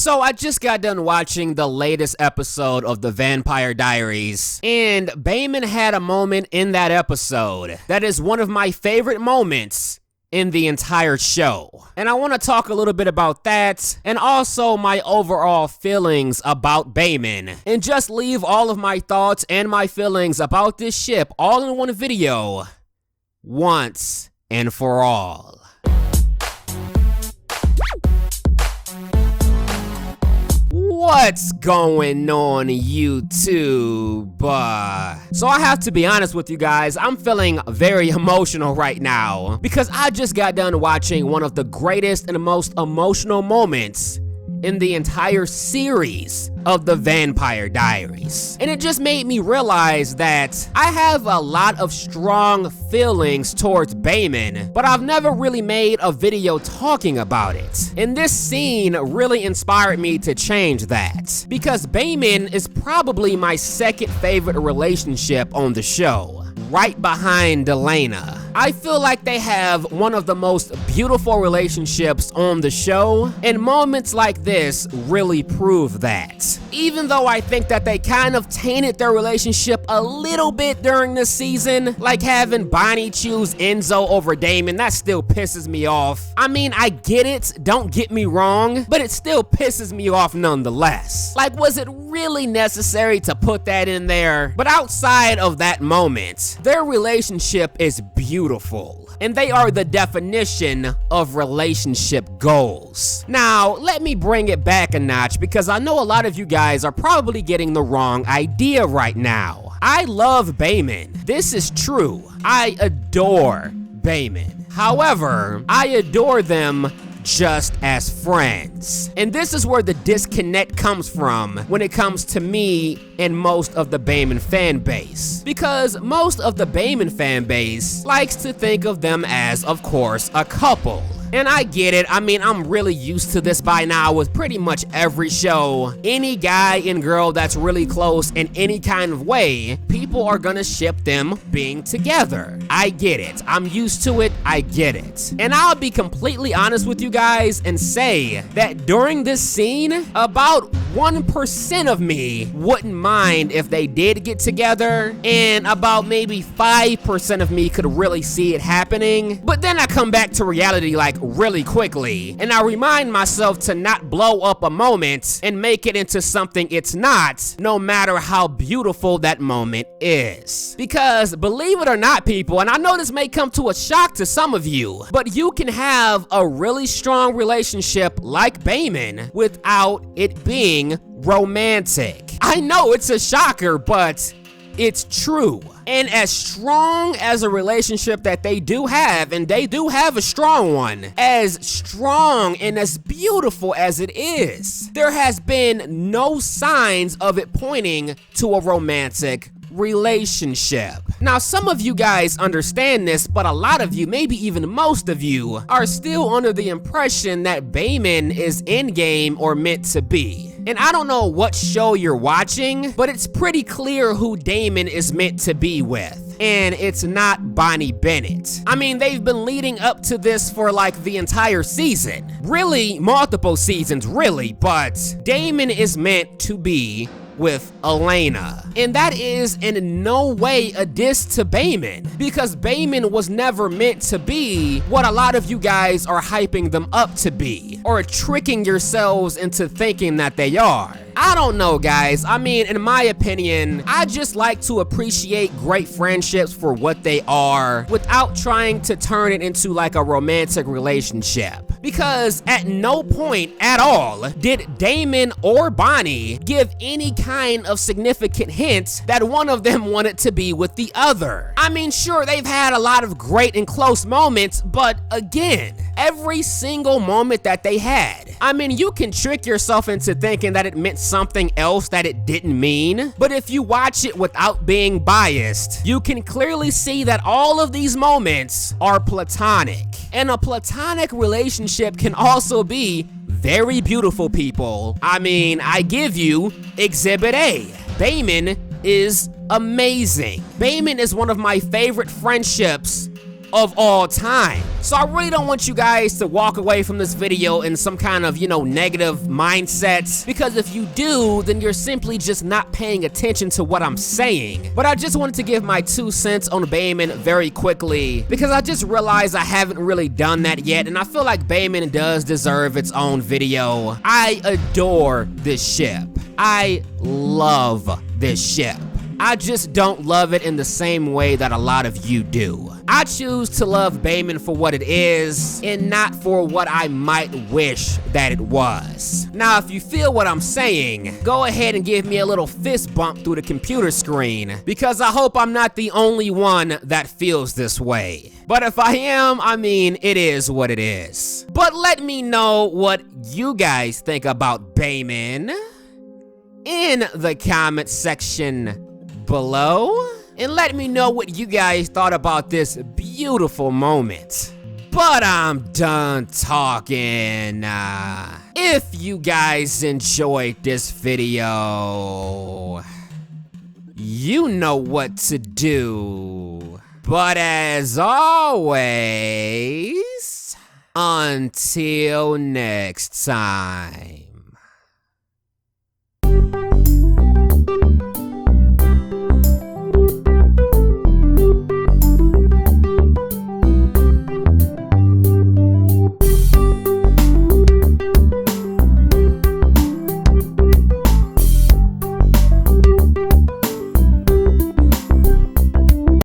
So I just got done watching the latest episode of the Vampire Diaries, and Bamon had a moment in that episode that is one of my favorite moments in the entire show. And I want to talk a little bit about that, and also my overall feelings about Bamon, and just leave all of my thoughts and my feelings about this ship all in one video, once and for all. What's going on, YouTube? So I have to be honest with you guys, I'm feeling very emotional right now because I just got done watching one of the greatest and most emotional moments in the entire series of the Vampire Diaries. And it just made me realize that I have a lot of strong feelings towards Bamon, but I've never really made a video talking about it. And this scene really inspired me to change that, because Bamon is probably my second favorite relationship on the show, right behind Elena. I feel like they have one of the most beautiful relationships on the show, and moments like this really prove that. Even though I think that they kind of tainted their relationship a little bit during this season, like having Bonnie choose Enzo over Damon, that still pisses me off. I mean, I get it, don't get me wrong, but it still pisses me off nonetheless. Like, was it really necessary to put that in there? But outside of that moment, their relationship is beautiful, and they are the definition of relationship goals. Now, let me bring it back a notch, because I know a lot of you guys are probably getting the wrong idea right now. I love Bamon. This is true. I adore Bamon. However, I adore them just as friends. And this is where the disconnect comes from when it comes to me and most of the Bamon fan base. Because most of the Bamon fan base likes to think of them as, of course, a couple. And I get it. I mean, I'm really used to this by now with pretty much every show. Any guy and girl that's really close in any kind of way, people are gonna ship them being together. I get it. I'm used to it. I get it. And I'll be completely honest with you guys and say that during this scene, about 1% of me wouldn't mind if they did get together, and about maybe 5% of me could really see it happening. But then I come back to reality like really quickly, and I remind myself to not blow up a moment and make it into something it's not, no matter how beautiful that moment is. Because believe it or not, people, and I know this may come to a shock to some of you, but you can have a really strong relationship like Bamon without it being romantic. I know it's a shocker, but it's true. And as strong as a relationship that they do have, and they do have a strong one, as strong and as beautiful as it is, there has been no signs of it pointing to a romantic relationship. Now, some of you guys understand this, but a lot of you, maybe even most of you, are still under the impression that Bamon is in-game or meant to be. And I don't know what show you're watching, but it's pretty clear who Damon is meant to be with. And it's not Bonnie Bennett. I mean, they've been leading up to this for like the entire season. Really, multiple seasons, really, but Damon is meant to be with Elena. And that is in no way a diss to Bamon, because Bamon was never meant to be what a lot of you guys are hyping them up to be, or tricking yourselves into thinking that they are. I don't know, guys. I mean, in my opinion, I just like to appreciate great friendships for what they are without trying to turn it into like a romantic relationship. Because at no point at all did Damon or Bonnie give any kind of significant hint that one of them wanted to be with the other. I mean, sure, they've had a lot of great and close moments, but again, every single moment that they had, I mean, you can trick yourself into thinking that it meant something else that it didn't mean, but if you watch it without being biased, you can clearly see that all of these moments are platonic. And a platonic relationship can also be very beautiful, people. I mean, I give you Exhibit A. Bamon is amazing. Bamon is one of my favorite friendships of all time. So I really don't want you guys to walk away from this video in some kind of, negative mindset, because if you do, then you're simply just not paying attention to what I'm saying. But I just wanted to give my 2 cents on Bamon very quickly, because I just realized I haven't really done that yet, and I feel like Bamon does deserve its own video. I adore this ship. I love this ship. I just don't love it in the same way that a lot of you do. I choose to love Bamon for what it is and not for what I might wish that it was. Now, if you feel what I'm saying, go ahead and give me a little fist bump through the computer screen, because I hope I'm not the only one that feels this way. But if I am, I mean, it is what it is. But let me know what you guys think about Bamon in the comment section below, and let me know what you guys thought about this beautiful moment. But I'm done talking. If you guys enjoyed this video, you know what to do. But as always, until next time.